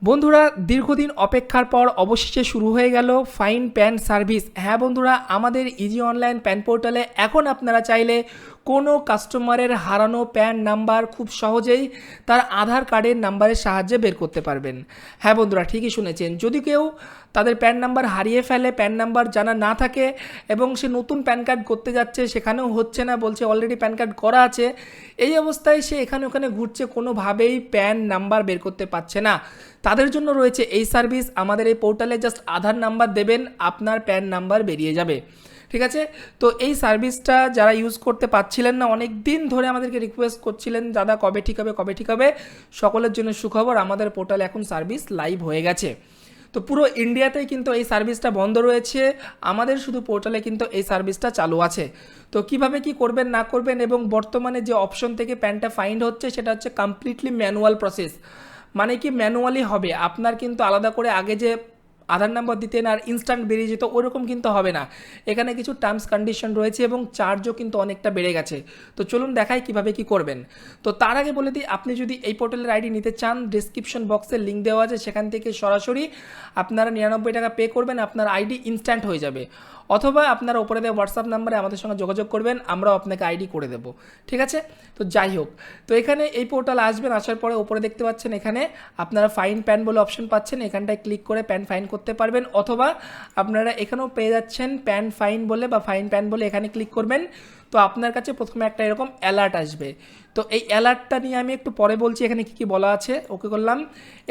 বন্ধুরা দীর্ঘদিন অপেক্ষার পর অবশেষে শুরু হয়ে গেল ফাইন প্যান সার্ভিস। হ্যাঁ বন্ধুরা, আমাদের ইজি অনলাইন প্যান পোর্টালে এখন আপনারা চাইলে কোনো কাস্টমারের হারানো প্যান নাম্বার খুব সহজেই তার আধার কার্ডের নাম্বারের সাহায্যে বের করতে পারবেন। হ্যাঁ বন্ধুরা, ঠিকই শুনেছেন। যদি কেউ তাদের প্যান নাম্বার হারিয়ে ফেলে, প্যান নাম্বার জানা না থাকে এবং সে নতুন প্যান কার্ড করতে যাচ্ছে, সেখানেও হচ্ছে না, বলছে অলরেডি প্যান কার্ড করা আছে, এই অবস্থায় সে এখানে ওখানে ঘুরছে, কোনোভাবেই প্যান নাম্বার বের করতে পারছে না, তাদের জন্য রয়েছে এই সার্ভিস। আমাদের এই পোর্টালে জাস্ট আধার নাম্বার দেবেন, আপনার প্যান নাম্বার বেরিয়ে যাবে। ঠিক আছে, তো এই সার্ভিসটা যারা ইউজ করতে পারছিলেন না, অনেক দিন ধরে আমাদেরকে রিকোয়েস্ট করছিলেন, দাদা কবে ঠিক হবে কবে ঠিক হবে, সকলের জন্য সুখবর, আমাদের পোর্টালে এখন সার্ভিস লাইভ হয়ে গেছে। তো পুরো ইন্ডিয়াতেই কিন্তু এই সার্ভিসটা বন্ধ রয়েছে, আমাদের শুধু পোর্টালে কিন্তু এই সার্ভিসটা চালু আছে। তো কিভাবে কি করবেন না করবেন এবং বর্তমানে যে অপশন থেকে প্যানটা ফাইন্ড হচ্ছে সেটা হচ্ছে কমপ্লিটলি ম্যানুয়াল প্রসেস। মানে কি ম্যানুয়ালি হবে, আপনার কিন্তু আলাদা করে আগে যে আধার নাম্বার দিতেন আর ইনস্ট্যান্ট বেরিয়ে যেত ওরকম কিন্তু হবে না। এখানে কিছু টার্মস কন্ডিশন রয়েছে এবং চার্জও কিন্তু অনেকটা বেড়ে গেছে। তো চলুন দেখাই কিভাবে কি করবেন। তো তার আগে বলে দিই, আপনি যদি এই পোর্টালের আইডি নিতে চান, ডিসক্রিপশন বক্সে লিঙ্ক দেওয়া আছে, সেখান থেকে সরাসরি আপনারা 99 টাকা পে করবেন, আপনার আইডি ইনস্ট্যান্ট হয়ে যাবে। অথবা আপনারা উপরে দেওয়া হোয়াটসঅ্যাপ নাম্বারে আমাদের সঙ্গে যোগাযোগ করবেন, আমরাও আপনাকে আইডি করে দেবো। ঠিক আছে, তো যাই হোক, তো এখানে এই পোর্টাল আসবেন, আসার পরে উপরে দেখতে পাচ্ছেন এখানে আপনারা ফাইন প্যান বলে অপশন পাচ্ছেন, এখানটায় ক্লিক করে প্যান ফাইন করতে পারবেন। অথবা আপনারা এখানেও পেয়ে যাচ্ছেন প্যান ফাইন বলে বা ফাইন প্যান বলে, এখানে ক্লিক করবেন। তো আপনার কাছে প্রথমে একটা এরকম অ্যালার্ট আসবে। তো এই অ্যালার্টটা নিয়ে আমি একটু পরে বলছি, এখানে কী কী বলা আছে। ওকে করলাম।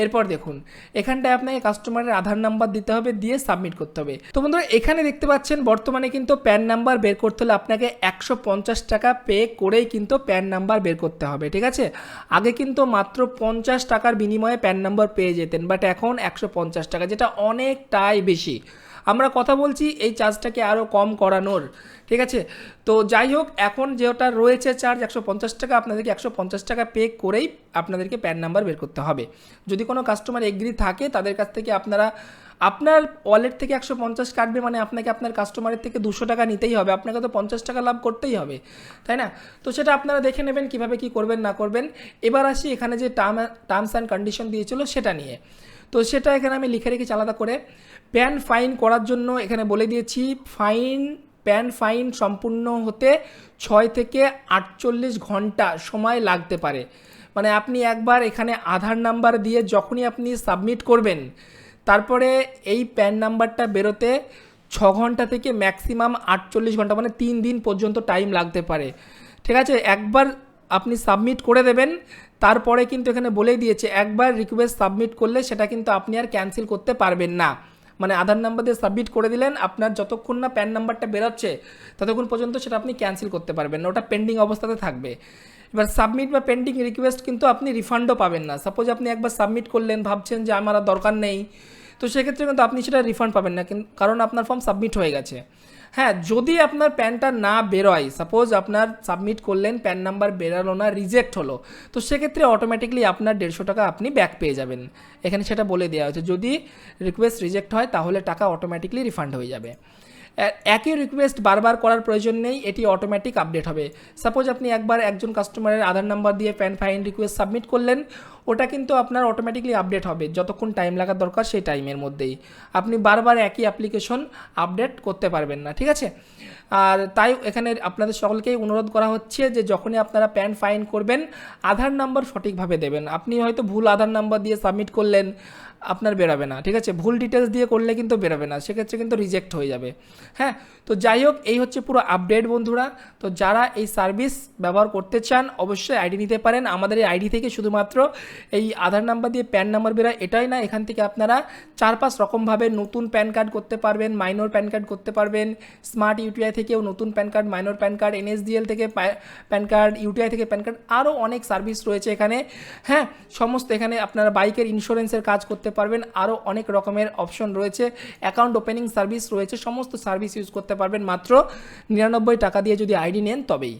এরপর দেখুন এখানটায় আপনাকে কাস্টমারের আধার নাম্বার দিতে হবে, দিয়ে সাবমিট করতে হবে। তো বন্ধুরা এখানে দেখতে পাচ্ছেন বর্তমানে কিন্তু প্যান নাম্বার বের করতে হলে আপনাকে 150 টাকা পে করেই কিন্তু প্যান নাম্বার বের করতে হবে। ঠিক আছে, আগে কিন্তু মাত্র 50 টাকার বিনিময়ে প্যান নাম্বার পেয়ে যেতেন, বাট এখন 150 টাকা, যেটা অনেকটাই বেশি। আমরা কথা বলছি এই চার্জটাকে আরও কম করানোর। ঠিক আছে, তো যাই হোক, এখন যেটা রয়েছে চার্জ 150 টাকা, আপনাদেরকে 150 টাকা পে করেই আপনাদেরকে প্যান নাম্বার বের করতে হবে। যদি কোনো কাস্টমার এগ্রি থাকে তাদের কাছ থেকে আপনারা, আপনার ওয়ালেট থেকে 150 কাটবে, মানে আপনাকে আপনার কাস্টমারের থেকে 200 টাকা নিতেই হবে, আপনাকে তো 50 টাকা লাভ করতেই হবে, তাই না? তো সেটা আপনারা দেখে নেবেন কীভাবে কী করবেন না করবেন। এবার আসি এখানে যে টার্মস অ্যান্ড কন্ডিশন দিয়েছিল সেটা নিয়ে। তো সেটা এখানে আমি লিখে রেখেছি আলাদা করে। প্যান ফাইন করার জন্য এখানে বলে দিয়েছি, প্যান ফাইন সম্পূর্ণ হতে 6 থেকে 48 ঘন্টা সময় লাগতে পারে। মানে আপনি একবার এখানে আধার নাম্বার দিয়ে যখনই আপনি সাবমিট করবেন, তারপরে এই প্যান নাম্বারটা বেরোতে 6 ঘন্টা থেকে ম্যাক্সিমাম 48 ঘন্টা, মানে 3 দিন পর্যন্ত টাইম লাগতে পারে। ঠিক আছে, একবার আপনি সাবমিট করে দেবেন, তারপরে কিন্তু এখানে বলেই দিয়েছে একবার রিকোয়েস্ট সাবমিট করলে সেটা কিন্তু আপনি আর ক্যান্সেল করতে পারবেন না। মানে আধার নাম্বার দিয়ে সাবমিট করে দিলেন, আপনার যতক্ষণ না প্যান নাম্বারটা বেরোচ্ছে ততক্ষণ পর্যন্ত সেটা আপনি ক্যান্সেল করতে পারবেন না, ওটা পেন্ডিং অবস্থাতে থাকবে। এবার সাবমিট বা পেন্ডিং রিকোয়েস্ট কিন্তু আপনি রিফান্ডও পাবেন না। সাপোজ আপনি একবার সাবমিট করলেন, ভাবছেন যে আমার আর দরকার নেই, তো সেক্ষেত্রে কিন্তু আপনি সেটা রিফান্ড পাবেন না, কারণ আপনার ফর্ম সাবমিট হয়ে গেছে। হ্যাঁ, যদি আপনার প্যানটা না বেরোয়, সাপোজ আপনার সাবমিট করলেন, প্যান নাম্বার বেরোলো না, রিজেক্ট হলো, তো সেক্ষেত্রে অটোমেটিকলি আপনার 150 টাকা আপনি ব্যাক পেয়ে যাবেন। এখানে সেটা বলে দেওয়া হয়েছে, যদি রিকোয়েস্ট রিজেক্ট হয় তাহলে টাকা অটোমেটিকলি রিফান্ড হয়ে যাবে। একই রিকোয়েস্ট বারবার করার প্রয়োজন নেই, এটি অটোমেটিক আপডেট হবে। সাপোজ আপনি একবার একজন কাস্টমারের আধার নাম্বার দিয়ে প্যান ফাইন রিকোয়েস্ট সাবমিট করলেন, ওটা কিন্তু আপনার অটোমেটিকলি আপডেট হবে, যতক্ষণ টাইম লাগার দরকার সেই টাইমের মধ্যেই। আপনি বারবার একই অ্যাপ্লিকেশন আপডেট করতে পারবেন না। ঠিক আছে, আর তাই এখানে আপনাদের সকলকেই অনুরোধ করা হচ্ছে যে যখনই আপনারা প্যান ফাইন করবেন, আধার নাম্বার সঠিকভাবে দেবেন। আপনি হয়তো ভুল আধার নাম্বার দিয়ে সাবমিট করলেন, আপনার বেরোবে না। ঠিক আছে, ভুল ডিটেলস দিয়ে করলে কিন্তু বেরোবে না, সেক্ষেত্রে কিন্তু রিজেক্ট হয়ে যাবে। হ্যাঁ, তো যাই হোক, এই হচ্ছে পুরো আপডেট বন্ধুরা। তো যারা এই সার্ভিস ব্যবহার করতে চান অবশ্যই আইডি নিতে পারেন। আমাদের এই আইডি থেকে শুধুমাত্র এই আধার নাম্বার দিয়ে প্যান নাম্বার বেরোয় এটাই না, এখান থেকে আপনারা 4-5 রকমভাবে নতুন প্যান কার্ড করতে পারবেন, মাইনর প্যান কার্ড করতে পারবেন, স্মার্ট ইউটিআই থেকেও নতুন pan card, minor pan card, NSDL থেকে প্যান কার্ড, ইউটিআই থেকে প্যান কার্ড, আরও অনেক সার্ভিস রয়েছে এখানে। হ্যাঁ, সমস্ত এখানে আপনারা বাইকের ইন্স্যুরেন্সের কাজ করতে পারবেন, আরও অনেক রকমের অপশন রয়েছে, অ্যাকাউন্ট ওপেনিং সার্ভিস রয়েছে, সমস্ত সার্ভিস ইউজ করতে পারবেন মাত্র 99 টাকা দিয়ে যদি আইডি নেন তবেই।